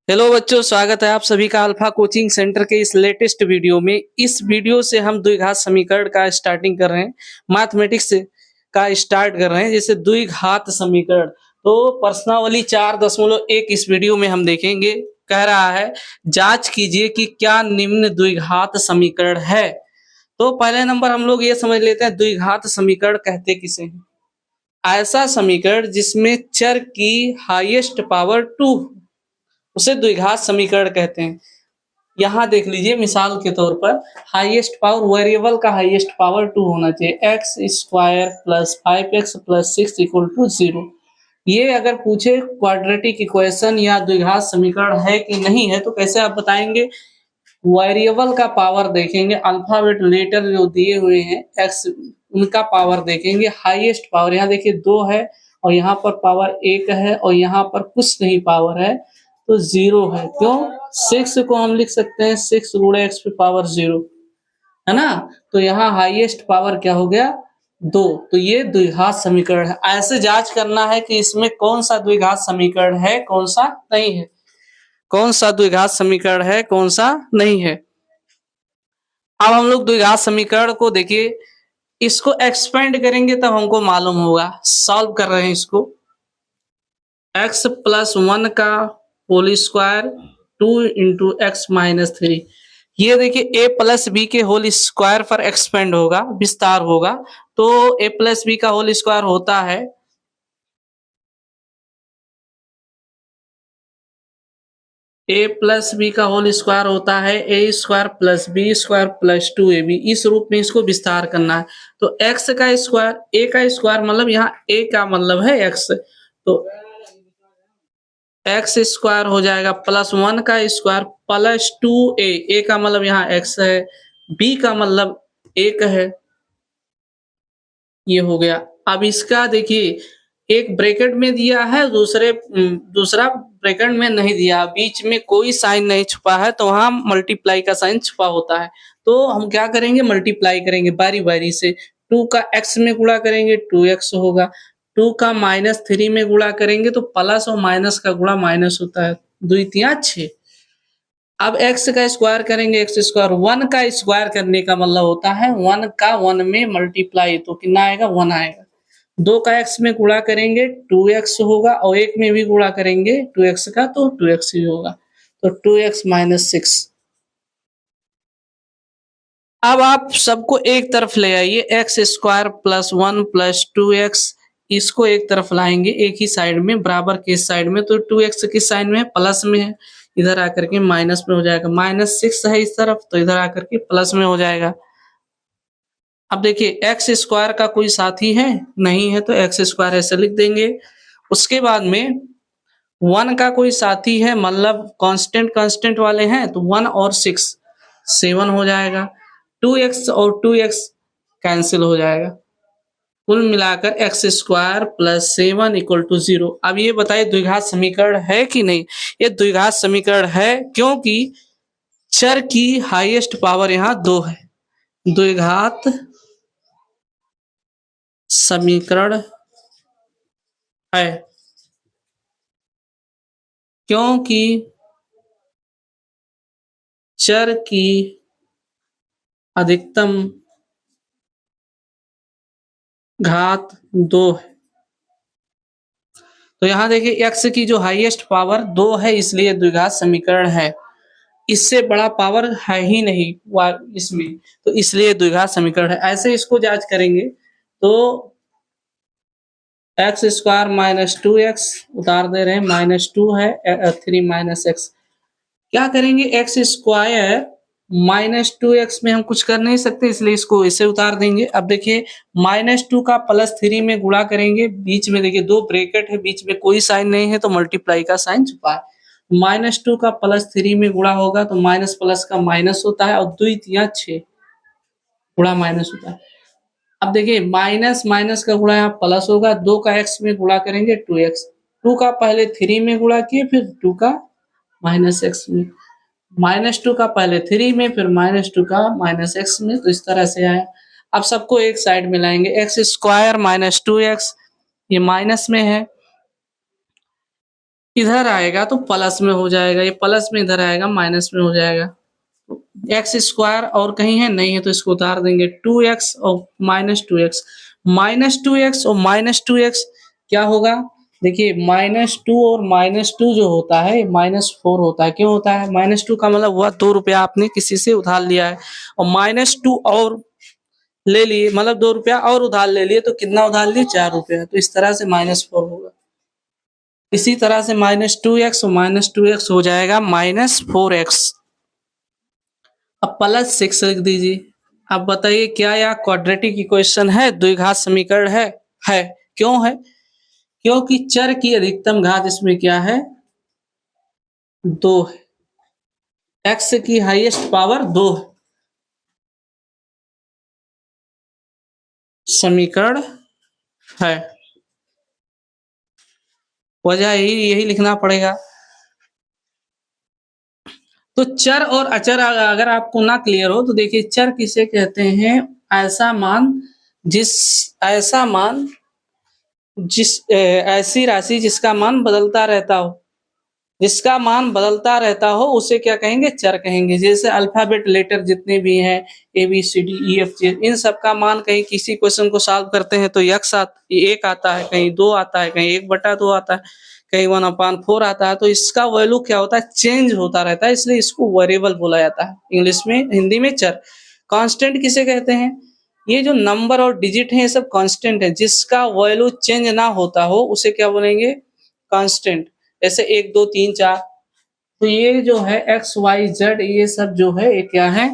Hello बच्चों, स्वागत है आप सभी का अल्फा कोचिंग सेंटर के इस लेटेस्ट वीडियो में। इस वीडियो से हम द्विघात समीकरण का स्टार्टिंग कर रहे हैं, मैथमेटिक्स का स्टार्ट कर रहे हैं। जैसे द्विघात समीकरण तो प्रश्नावली 4.1 इस वीडियो में हम देखेंगे। कह रहा है जांच कीजिए कि क्या निम्न द्विघात समीकरण है। तो पहले नंबर हम लोग ये समझ लेते हैं द्विघात समीकरण कहते किसे हैं। ऐसा समीकरण जिसमें चर की हाईएस्ट पावर 2 उसे द्विघात समीकरण कहते हैं। यहाँ देख लीजिए मिसाल के तौर पर हाईएस्ट पावर, वेरिएबल का हाईएस्ट पावर 2 होना चाहिए। X square plus 5x plus 6 equal to 0। ये अगर पूछे क्वाड्रेटिक इक्वेशन या द्विघात समीकरण है कि नहीं है तो कैसे आप बताएंगे। वेरिएबल का पावर देखेंगे, अल्फाबेट लेटर जो दिए हुए हैं एक्स उनका पावर देखेंगे। हाईएस्ट पावर यहाँ देखिए 2 है और यहाँ पर पावर 1 है और यहाँ पर कुछ नहीं पावर है तो 0 है। क्यों? 6 को हम लिख सकते हैं 6 गुणे एक्स पे पावर 0 है ना। तो यहाँ हाईएस्ट पावर क्या हो गया 2। तो ये द्विघात समीकरण है। ऐसे जांच करना है कि इसमें कौन सा द्विघात समीकरण है कौन सा नहीं है, कौन सा द्विघात समीकरण है कौन सा नहीं है। अब हम लोग द्विघात समीकरण को देखिए, इसको एक्सपेंड करेंगे तब हमको मालूम होगा। सॉल्व कर रहे हैं इसको। x प्लस 1 का whole square 2 into x minus 3। ये देखिए a प्लस बी के होल स्क्वायर पर एक्सपेंड होगा, विस्तार होगा। तो a प्लस बी का होल स्क्वायर होता है a प्लस बी का होल स्क्वायर होता है a square plus b square plus 2ab। इस रूप में इसको विस्तार करना है। तो x का स्क्वायर, a का स्क्वायर मतलब यहाँ a का मतलब है x। तो एक्स स्क्वायर हो जाएगा प्लस 1 का स्क्वायर प्लस 2a। a का मतलब यहाँ x है, b का मतलब 1 है। ये हो गया। अब इसका देखिए एक ब्रैकेट में दिया है, दूसरा ब्रैकेट में नहीं दिया, बीच में कोई साइन नहीं छुपा है तो वहां मल्टीप्लाई का साइन छुपा होता है। तो हम क्या करेंगे, मल्टीप्लाई करेंगे बारी बारी से। 2 का x में गुणा करेंगे 2x होगा, 2 का -3 में गुणा करेंगे तो प्लस और माइनस का गुणा माइनस होता है, 2 तिया 6। अब x का स्क्वायर करेंगे, x स्क्वायर 1 का स्क्वायर करने का मतलब होता है 1 का 1 में मल्टीप्लाई, तो कितना आएगा 1 आएगा। 2 का x में गुणा करेंगे 2x होगा और 1 में भी गुणा करेंगे 2x का तो 2x ही होगा। तो 2x माइनस 6। अब आप सबको एक तरफ ले आइए, x square plus 1 plus 2x इसको एक तरफ लाएंगे, एक ही साइड में बराबर के साइड में। तो 2x किस साइड में है, प्लस में है, इधर आकर के माइनस में हो जाएगा। -6 है इस तरफ तो इधर आकर के प्लस में हो जाएगा। अब देखिए एक्स स्क्वायर का कोई साथी है नहीं है तो एक्स स्क्वायर ऐसे लिख देंगे। उसके बाद में 1 का कोई साथी है, मतलब कांस्टेंट कांस्टेंट वाले हैं तो 1 और 6 7 हो जाएगा। 2x और 2x कैंसिल हो जाएगा। कुल मिलाकर x square plus 7 equal to 0। अब ये बताइए द्विघात समीकरण है कि नहीं। ये द्विघात समीकरण है क्योंकि चर की हाईएस्ट पावर यहाँ 2 है। द्विघात समीकरण है क्योंकि चर की अधिकतम घात 2 है। तो यहाँ देखिए x की जो हाईएस्ट पावर 2 है इसलिए द्विघात समीकरण है। इससे बड़ा पावर है ही नहीं इसमें, तो इसलिए द्विघात समीकरण है। ऐसे इसको जांच करेंगे तो एक्स स्क्वायर माइनस 2x उतार दे रहे हैं, -2 है 3 माइनस एक्स। क्या करेंगे, एक्स स्क्वायर -2x में हम कुछ कर नहीं सकते इसलिए इसको ऐसे उतार देंगे। अब देखिए -2 का +3 में गुणा करेंगे, बीच में देखिए 2 ब्रैकेट है, बीच में कोई साइन नहीं है तो मल्टीप्लाई का साइन छुपा है। -2 का +3 में गुणा होगा तो माइनस प्लस का माइनस होता है और 2 तिया 6 गुणा माइनस होता है। अब देखिए माइनस माइनस का गुणा यहाँ प्लस होगा, 2 का x में गुणा करेंगे 2x, 2 का पहले 3 में गुणा किए फिर 2 का -x में, -2 का पहले 3 में फिर -2 का -x में, तो इस तरह से आया। अब सबको एक साइड में लाएंगे, एक्स स्क्वायर -2x ये माइनस में है, इधर आएगा तो प्लस में हो जाएगा, ये प्लस में इधर आएगा माइनस में हो जाएगा। एक्स स्क्वायर और कहीं है नहीं है तो इसको उतार देंगे, 2x और -2x, -2x और -2x क्या होगा? देखिए -2 और -2 जो होता है -4 होता है। क्यों होता है? -2 का मतलब हुआ 2 रुपया आपने किसी से उधार लिया है और -2 और ले लिए, मतलब 2 रुपया और उधार ले लिए तो कितना उधार लिए? 4 रुपया। तो इस तरह से -4 होगा। इसी तरह से -2x और -2x हो जाएगा -4x। अब +6 लिख दीजिए। अब बताइए क्या यह क्वाड्रेटिक इक्वेशन है? द्विघात समीकरण है? है। क्यों है? क्योंकि चर की अधिकतम घात इसमें क्या है? 2 है। x की हाईएस्ट पावर 2 है। समीकरण है। वजह यही लिखना पड़ेगा। तो चर और अचर अगर आपको ना क्लियर हो तो देखिए, चर किसे कहते हैं? ऐसा मान ऐसी राशि जिसका मान बदलता रहता हो, जिसका मान बदलता रहता हो उसे क्या कहेंगे? चर कहेंगे। जैसे अल्फाबेट लेटर जितने भी हैं ABCDEFG, इन सब का मान कहीं किसी क्वेश्चन को सॉल्व करते हैं तो एक आता है, कहीं 2 आता है, कहीं 1/2 आता है, कहीं 1/4 आता है। तो इसका वैल्यू क्या होता है? चेंज होता रहता है, इसलिए इसको वेरिएबल बोला जाता है इंग्लिश में, हिंदी में चर। कांस्टेंट किसे कहते हैं? ये जो नंबर और डिजिट है ये सब कांस्टेंट है, जिसका वैल्यू चेंज ना होता हो उसे क्या बोलेंगे? कांस्टेंट। जैसे 1 2 3 4। तो ये जो है XYZ ये सब जो है ये क्या है?